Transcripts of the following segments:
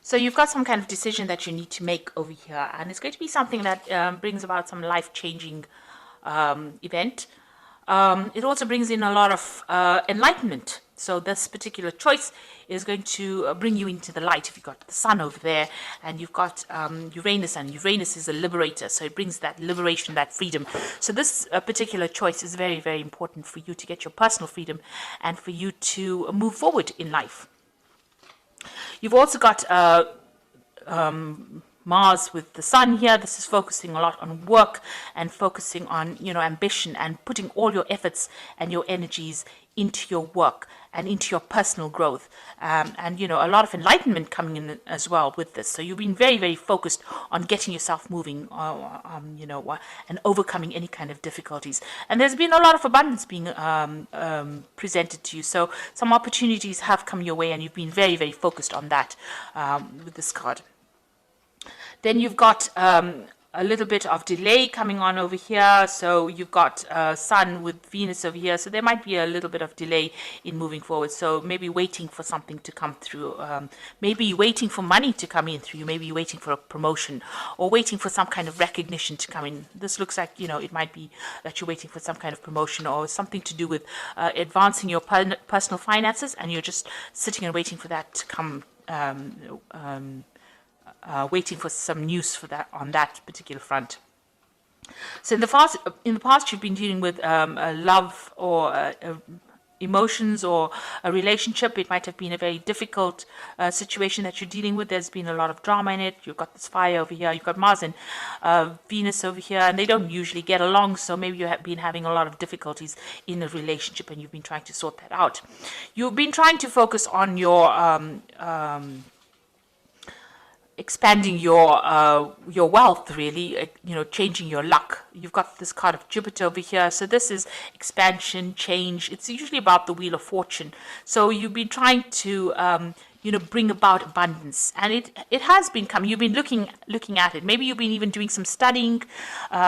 So you've got some kind of decision that you need to make over here, and it's going to be something that brings about some life-changing event. It also brings in a lot of enlightenment. So this particular choice is going to bring you into the light. If you've got the sun over there and you've got Uranus, and Uranus is a liberator, so it brings that liberation, that freedom. So this particular choice is very, very important for you to get your personal freedom and for you to move forward in life. You've also got Mars with the sun here. This is focusing a lot on work and focusing on, ambition and putting all your efforts and your energies into your work and into your personal growth. And, a lot of enlightenment coming in as well with this. So you've been very, very focused on getting yourself moving, and overcoming any kind of difficulties. And there's been a lot of abundance being presented to you. So some opportunities have come your way, and you've been very, very focused on that with this card. Then you've got a little bit of delay coming on over here. So you've got Sun with Venus over here. So there might be a little bit of delay in moving forward. So maybe waiting for something to come through. Maybe waiting for money to come in through. Maybe waiting for a promotion or waiting for some kind of recognition to come in. This looks like, it might be that you're waiting for some kind of promotion or something to do with advancing your personal finances, and you're just sitting and waiting for that to come. Waiting for some news for that on that particular front. So in the past, you've been dealing with a love or emotions or a relationship. It might have been a very difficult situation that you're dealing with. There's been a lot of drama in it. You've got this fire over here. You've got Mars and Venus over here, and they don't usually get along. So maybe you have been having a lot of difficulties in a relationship, and you've been trying to sort that out. You've been trying to focus on your expanding your wealth, really, changing your luck. You've got this card of Jupiter over here. So this is expansion, change. It's usually about the Wheel of Fortune. So you've been trying to bring about abundance, and it has been coming. You've been looking at it. Maybe you've been even doing some studying,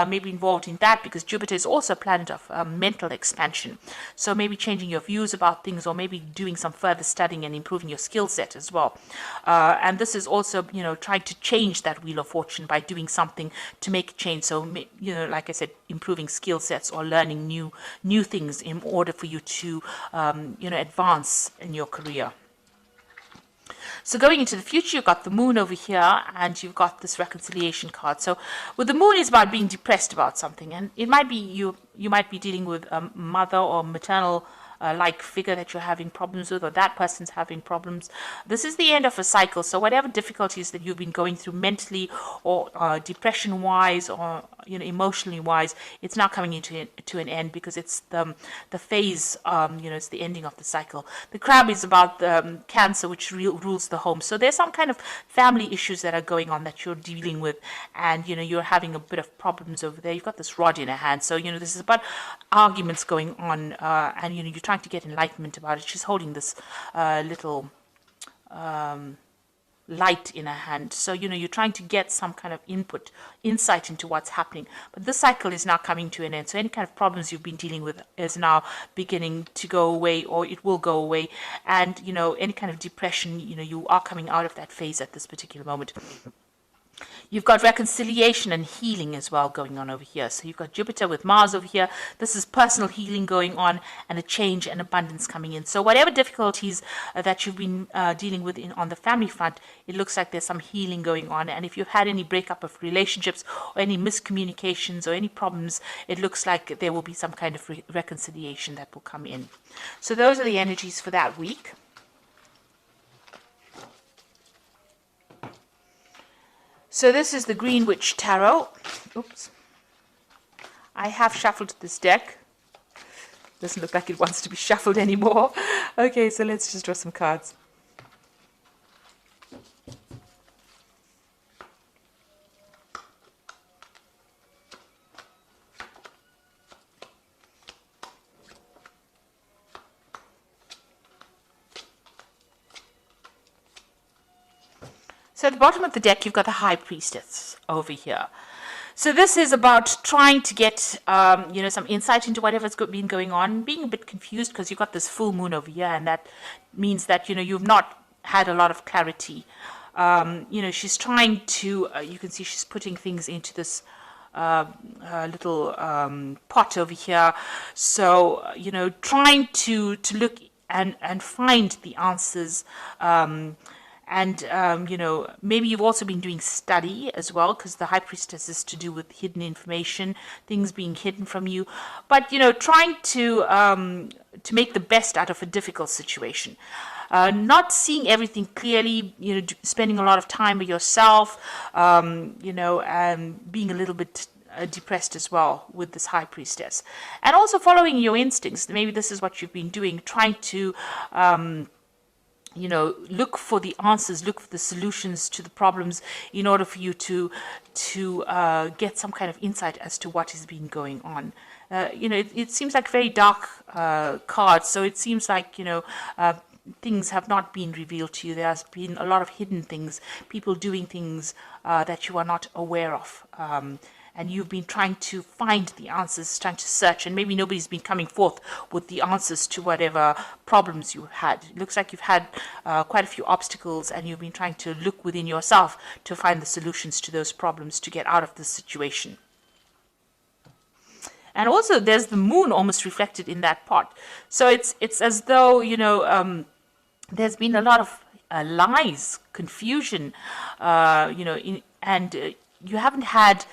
maybe involved in that, because Jupiter is also a planet of mental expansion. So maybe changing your views about things, or maybe doing some further studying and improving your skill set as well. And this is also, trying to change that Wheel of Fortune by doing something to make a change. So, like I said, improving skill sets or learning new things in order for you to, advance in your career. So going into the future, you've got the moon over here, and you've got this reconciliation card. So with the moon, is about being depressed about something, and it might be you might be dealing with a mother or maternal like figure that you're having problems with, or that person's having problems. This is the end of a cycle. So whatever difficulties that you've been going through mentally or depression wise or emotionally wise, it's now coming to an end, because it's the phase, it's the ending of the cycle. The crab is about the Cancer, which rules the home. So there's some kind of family issues that are going on that you're dealing with, and you're having a bit of problems over there. You've got this rod in a hand, so this is about arguments going on, and you're trying to get enlightenment about it. She's holding this little light in her hand. So, you're trying to get some kind of insight into what's happening. But this cycle is now coming to an end. So any kind of problems you've been dealing with is now beginning to go away, or it will go away. And, any kind of depression, you are coming out of that phase at this particular moment. You've got reconciliation and healing as well going on over here. So you've got Jupiter with Mars over here. This is personal healing going on, and a change and abundance coming in. So whatever difficulties that you've been dealing with on the family front, it looks like there's some healing going on. And if you've had any breakup of relationships or any miscommunications or any problems, it looks like there will be some kind of reconciliation that will come in. So those are the energies for that week. So this is the Green Witch Tarot. Oops. I have shuffled this deck. Doesn't look like it wants to be shuffled anymore. Okay, so let's just draw some cards. So at the bottom of the deck, you've got the High Priestess over here. So this is about trying to get, some insight into whatever's been going on, being a bit confused because you've got this full moon over here, and that means that, you've not had a lot of clarity She's trying to, you can see she's putting things into this little pot over here. So, trying to look and find the answers. Maybe you've also been doing study as well, because the high priestess is to do with hidden information, things being hidden from you. But, trying to make the best out of a difficult situation. Not seeing everything clearly, spending a lot of time with yourself, and being a little bit depressed as well with this high priestess. And also following your instincts. Maybe this is what you've been doing, trying to look for the answers, look for the solutions to the problems in order for you to get some kind of insight as to what has been going on. It seems like very dark cards, so it seems like, things have not been revealed to you. There has been a lot of hidden things, people doing things that you are not aware of. And you've been trying to find the answers, trying to search, and maybe nobody's been coming forth with the answers to whatever problems you had. It looks like you've had quite a few obstacles, and you've been trying to look within yourself to find the solutions to those problems to get out of this situation. And also there's the moon almost reflected in that pot. So it's as though, there's been a lot of lies, confusion, you haven't had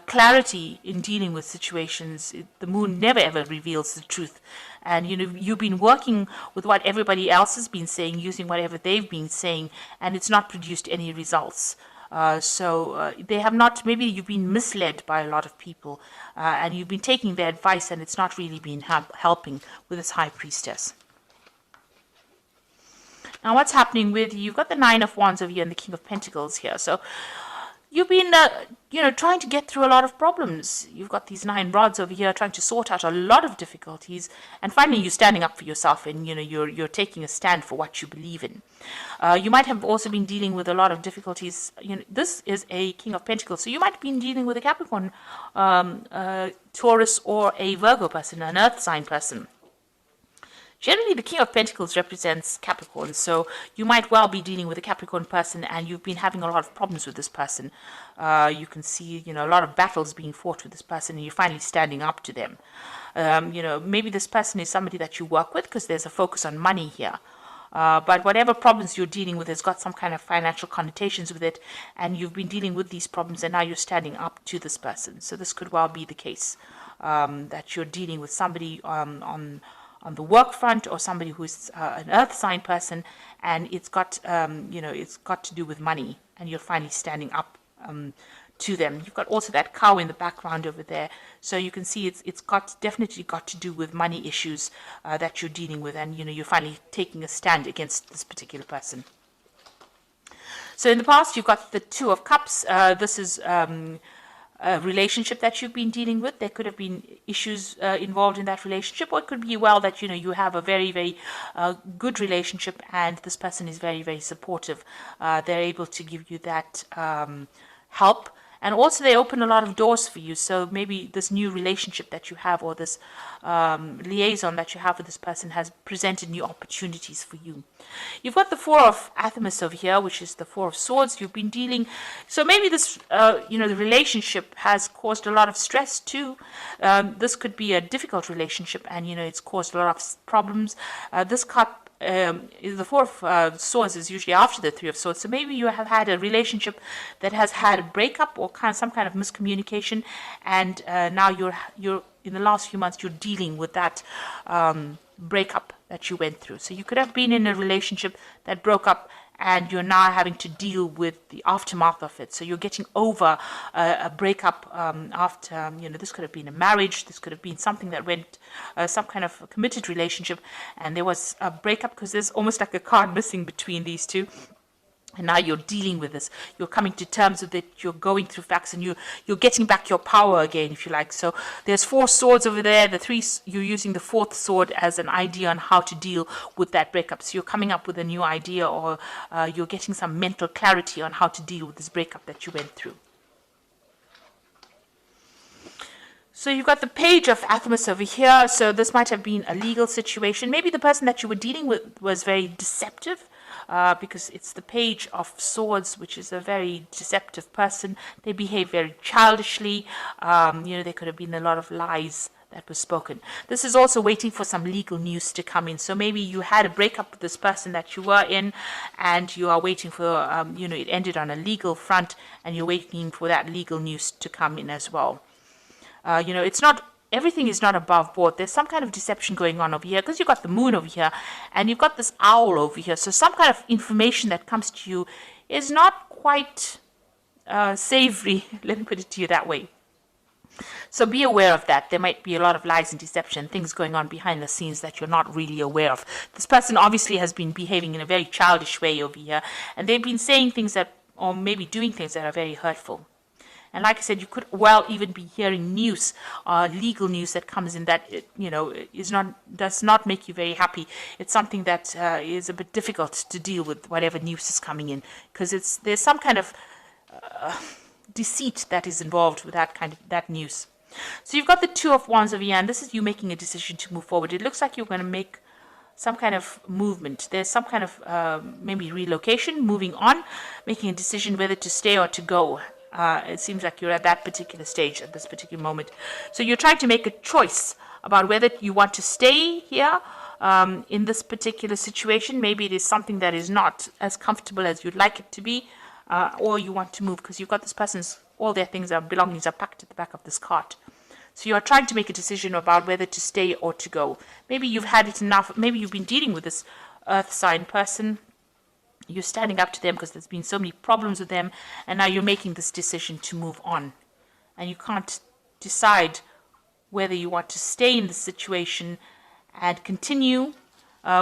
clarity in dealing with situations. The moon never ever reveals the truth. And, you've been working with what everybody else has been saying, using whatever they've been saying, and it's not produced any results. They have not, maybe you've been misled by a lot of people, and you've been taking their advice, and it's not really been helping with this high priestess. Now, what's happening with you? You've got the Nine of Wands over here and the King of Pentacles here. So you've been, trying to get through a lot of problems. You've got these 9 rods over here trying to sort out a lot of difficulties. And finally, you're standing up for yourself, and, you're taking a stand for what you believe in. You might have also been dealing with a lot of difficulties. This is a King of Pentacles. So you might have been dealing with a Capricorn, Taurus, or a Virgo person, an earth sign person. Generally, the King of Pentacles represents Capricorn, so you might well be dealing with a Capricorn person, and you've been having a lot of problems with this person. You can see, a lot of battles being fought with this person, and you're finally standing up to them. Maybe this person is somebody that you work with, because there's a focus on money here. But whatever problems you're dealing with has got some kind of financial connotations with it, and you've been dealing with these problems, and now you're standing up to this person. So this could well be the case, that you're dealing with somebody on the work front, or somebody who's an earth sign person, and it's got it's got to do with money, and you're finally standing up to them. You've got also that cow in the background over there, so you can see it's definitely got to do with money issues that you're dealing with, and you're finally taking a stand against this particular person. So in the past, you've got the Two of Cups. This is a relationship that you've been dealing with. There could have been issues involved in that relationship, or it could be well that you have a very, very good relationship, and this person is very, very supportive. They're able to give you that help, and also they open a lot of doors for you. So maybe this new relationship that you have, or this liaison that you have with this person, has presented new opportunities for you. You've got the Four of Athamas over here, which is the Four of Swords. You've been dealing, so maybe this, the relationship has caused a lot of stress too. This could be a difficult relationship, and it's caused a lot of problems. This cup, the Four of Swords is usually after the Three of Swords. So maybe you have had a relationship that has had a breakup, or some kind of miscommunication, and now you're in the last few months you're dealing with that breakup that you went through. So you could have been in a relationship that broke up, and you're now having to deal with the aftermath of it. So you're getting over a breakup after, this could have been a marriage, this could have been something that went, some kind of a committed relationship, and there was a breakup, because there's almost like a card missing between these two. And now you're dealing with this. You're coming to terms with it. You're going through facts, and you're getting back your power again, if you like. So there's 4 swords over there. The 3, you're using the 4th sword as an idea on how to deal with that breakup. So you're coming up with a new idea, or you're getting some mental clarity on how to deal with this breakup that you went through. So you've got the Page of Athamas over here. So this might have been a legal situation. Maybe the person that you were dealing with was very deceptive. because it's the Page of Swords, which is a very deceptive person. They behave very childishly. There could have been a lot of lies that was spoken. This is also waiting for some legal news to come in. So maybe you had a breakup with this person that you were in, and you are waiting for, it ended on a legal front, and you're waiting for that legal news to come in as well. It's not, everything is not above board. There's some kind of deception going on over here, because you've got the moon over here, and you've got this owl over here. So some kind of information that comes to you is not quite savory, let me put it to you that way. So be aware of that. There might be a lot of lies and deception, things going on behind the scenes that you're not really aware of. This person obviously has been behaving in a very childish way over here, and they've been saying things that, or maybe doing things that are very hurtful. And like I said, you could well even be hearing news, legal news that comes in that, does not make you very happy. It's something that is a bit difficult to deal with, whatever news is coming in, because there's some kind of deceit that is involved with that news. So you've got the Two of Wands over here, and this is you making a decision to move forward. It looks like you're going to make some kind of movement. There's some kind of maybe relocation, moving on, making a decision whether to stay or to go. It seems like you're at that particular stage at this particular moment. So you're trying to make a choice about whether you want to stay here in this particular situation. Maybe it is something that is not as comfortable as you'd like it to be, or you want to move because you've got this person's, all their things, their belongings are packed at the back of this cart. So you are trying to make a decision about whether to stay or to go. Maybe you've had it enough. Maybe you've been dealing with this earth sign person. You're standing up to them because there's been so many problems with them, and now you're making this decision to move on. And you can't decide whether you want to stay in the situation and continue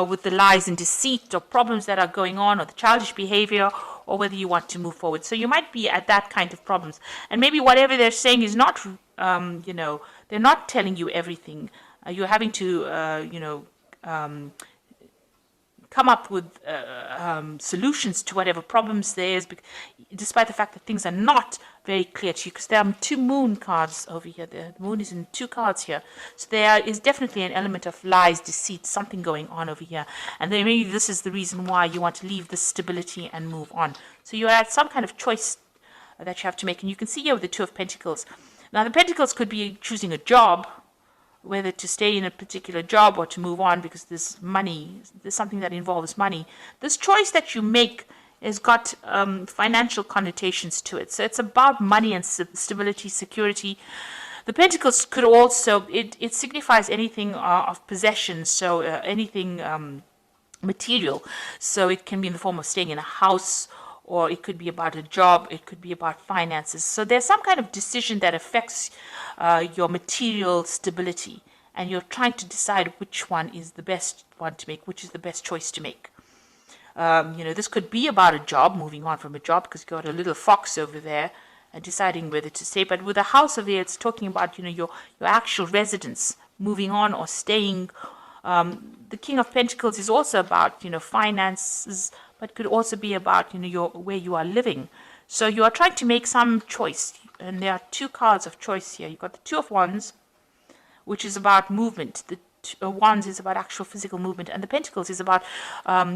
with the lies and deceit or problems that are going on, or the childish behavior, or whether you want to move forward. So you might be at that kind of problems. And maybe whatever they're saying is not, they're not telling you everything. You're having to, come up with solutions to whatever problems there is, despite the fact that things are not very clear to you, because there are two moon cards over here. The moon is in two cards here. So there is definitely an element of lies, deceit, something going on over here. And then maybe this is the reason why you want to leave this stability and move on. So you're at some kind of choice that you have to make. And you can see here with the Two of Pentacles. Now the Pentacles could be choosing a job, whether to stay in a particular job or to move on because there's money, there's something that involves money. This choice that you make has got financial connotations to it. So it's about money and stability, security. The Pentacles could also, it signifies anything of possession, so anything material. So it can be in the form of staying in a house, or it could be about a job, it could be about finances. So there's some kind of decision that affects your material stability, and you're trying to decide which one is the best one to make, which is the best choice to make. This could be about a job, moving on from a job, because you've got a little fox over there and deciding whether to stay. But with a house over here, it's talking about, your actual residence, moving on or staying. The King of Pentacles is also about, finances, but could also be about, where you are living. So you are trying to make some choice, and there are two cards of choice here. You've got the Two of Wands, which is about movement. The Wands is about actual physical movement, and the Pentacles is about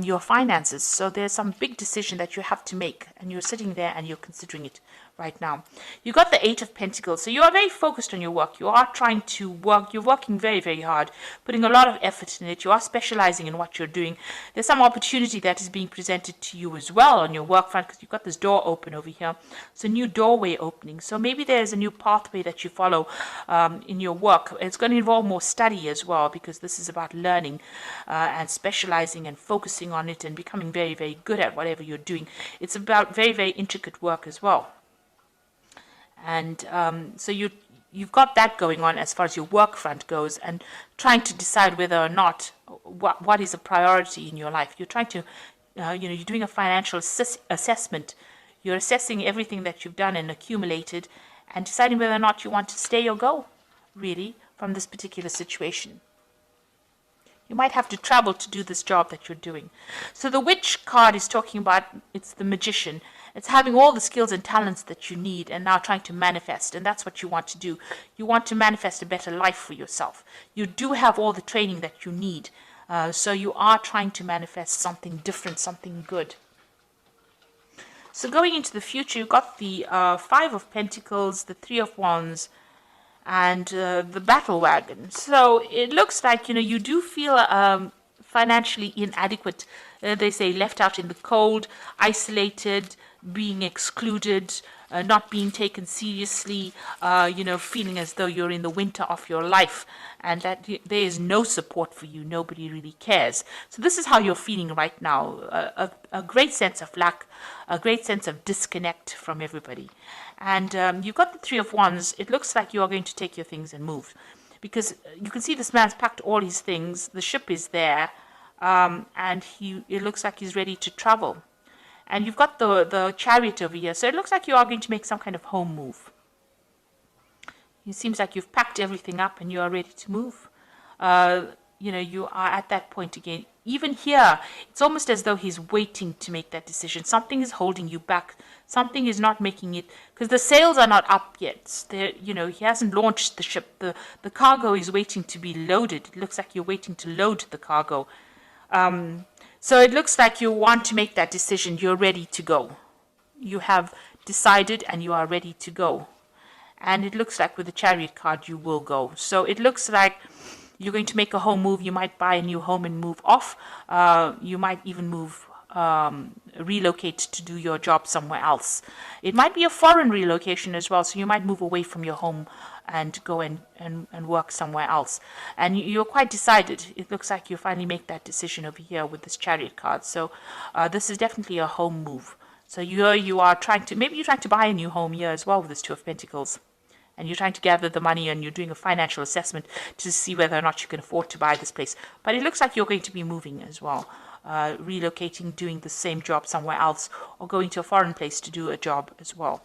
your finances. So there's some big decision that you have to make, and you're sitting there and you're considering it right now. You got the Eight of Pentacles, so you are very focused on your work. You are trying to work. You're working very, very hard, putting a lot of effort in it. You are specializing in what you're doing. There's some opportunity that is being presented to you as well on your work front, because you've got this door open over here. It's a new doorway opening. So maybe there's a new pathway that you follow in your work. It's going to involve more study as well, because this is about learning and specializing and focusing on it and becoming very, very good at whatever you're doing. It's about very, very intricate work as well. And so you've got that going on as far as your work front goes, and trying to decide whether or not what is a priority in your life. You're trying to, you're doing a financial assessment. You're assessing everything that you've done and accumulated, and deciding whether or not you want to stay or go, really, from this particular situation. You might have to travel to do this job that you're doing. So the Witch card is talking about, it's the magician. It's having all the skills and talents that you need and now trying to manifest. And that's what you want to do. You want to manifest a better life for yourself. You do have all the training that you need. So you are trying to manifest something different, something good. So going into the future, you've got the Five of Pentacles, the Three of Wands, and the Battle Wagon. So it looks like, you do feel financially inadequate. They say left out in the cold, isolated, being excluded, not being taken seriously, feeling as though you're in the winter of your life and that there is no support for you. Nobody really cares. So this is how you're feeling right now. A great sense of lack, a great sense of disconnect from everybody. And you've got the Three of Wands. It looks like you are going to take your things and move. Because you can see this man's packed all his things. The ship is there. And it looks like he's ready to travel. And you've got the Chariot over here. So it looks like you are going to make some kind of home move. It seems like you've packed everything up and you are ready to move. You are at that point again. Even here, it's almost as though he's waiting to make that decision. Something is holding you back. Something is not making it, because the sails are not up yet. He hasn't launched the ship. The cargo is waiting to be loaded. It looks like you're waiting to load the cargo. So it looks like you want to make that decision. You're ready to go. You have decided and you are ready to go. And it looks like with the Chariot card, you will go. So it looks like you're going to make a home move. You might buy a new home and move off. You might even relocate to do your job somewhere else. It might be a foreign relocation as well. So you might move away from your home and go and work somewhere else. And you're quite decided. It looks like you finally make that decision over here with this Chariot card. So this is definitely a home move. So you are trying to buy a new home here as well with this Two of Pentacles. And you're trying to gather the money and you're doing a financial assessment to see whether or not you can afford to buy this place. But it looks like you're going to be moving as well. Relocating, doing the same job somewhere else, or going to a foreign place to do a job as well.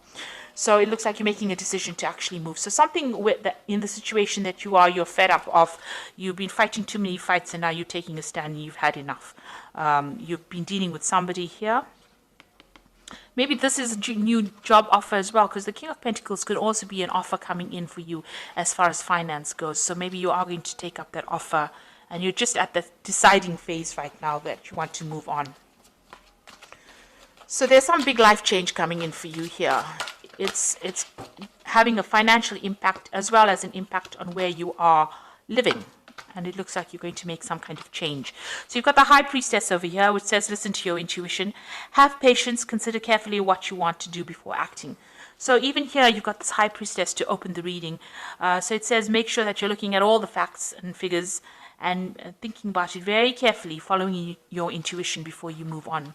So it looks like you're making a decision to actually move. So something in the situation that you're fed up of. You've been fighting too many fights and now you're taking a stand and you've had enough. You've been dealing with somebody here. Maybe this is a new job offer as well, because the King of Pentacles could also be an offer coming in for you as far as finance goes. So maybe you are going to take up that offer and you're just at the deciding phase right now that you want to move on. So there's some big life change coming in for you here. It's having a financial impact as well as an impact on where you are living. And it looks like you're going to make some kind of change. So you've got the High Priestess over here, which says, listen to your intuition. Have patience. Consider carefully what you want to do before acting. So even here, you've got this High Priestess to open the reading. So it says, make sure that you're looking at all the facts and figures and thinking about it very carefully, following your intuition before you move on.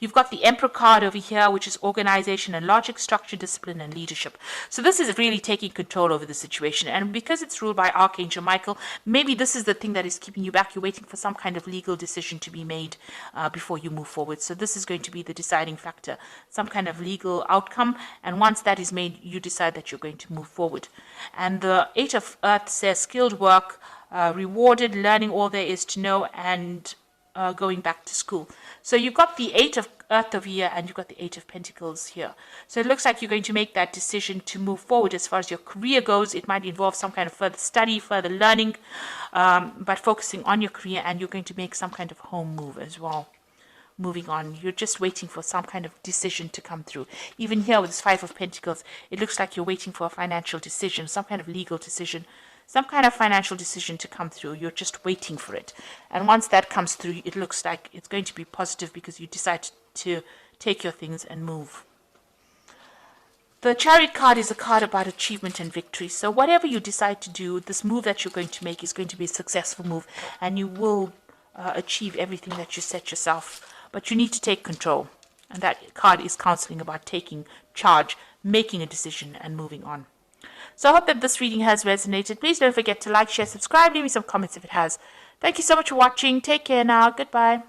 You've got the Emperor card over here, which is organization and logic, structure, discipline, and leadership. So this is really taking control over the situation. And because it's ruled by Archangel Michael, maybe this is the thing that is keeping you back. You're waiting for some kind of legal decision to be made before you move forward. So this is going to be the deciding factor, some kind of legal outcome. And once that is made, you decide that you're going to move forward. And the Eight of Earth says skilled work, rewarded, learning all there is to know, and going back to school. So you've got the Eight of Earth over here and you've got the Eight of Pentacles here. So it looks like you're going to make that decision to move forward as far as your career goes. It might involve some kind of further study, further learning, but focusing on your career, and you're going to make some kind of home move as well. Moving on, you're just waiting for some kind of decision to come through. Even here with this Five of Pentacles, it looks like you're waiting for a financial decision, some kind of legal decision, some kind of financial decision to come through. You're just waiting for it. And once that comes through, it looks like it's going to be positive because you decide to take your things and move. The Chariot card is a card about achievement and victory. So whatever you decide to do, this move that you're going to make is going to be a successful move, and you will achieve everything that you set yourself. But you need to take control. And that card is counseling about taking charge, making a decision, and moving on. So I hope that this reading has resonated. Please don't forget to like, share, subscribe, leave me some comments if it has. Thank you so much for watching. Take care now. Goodbye.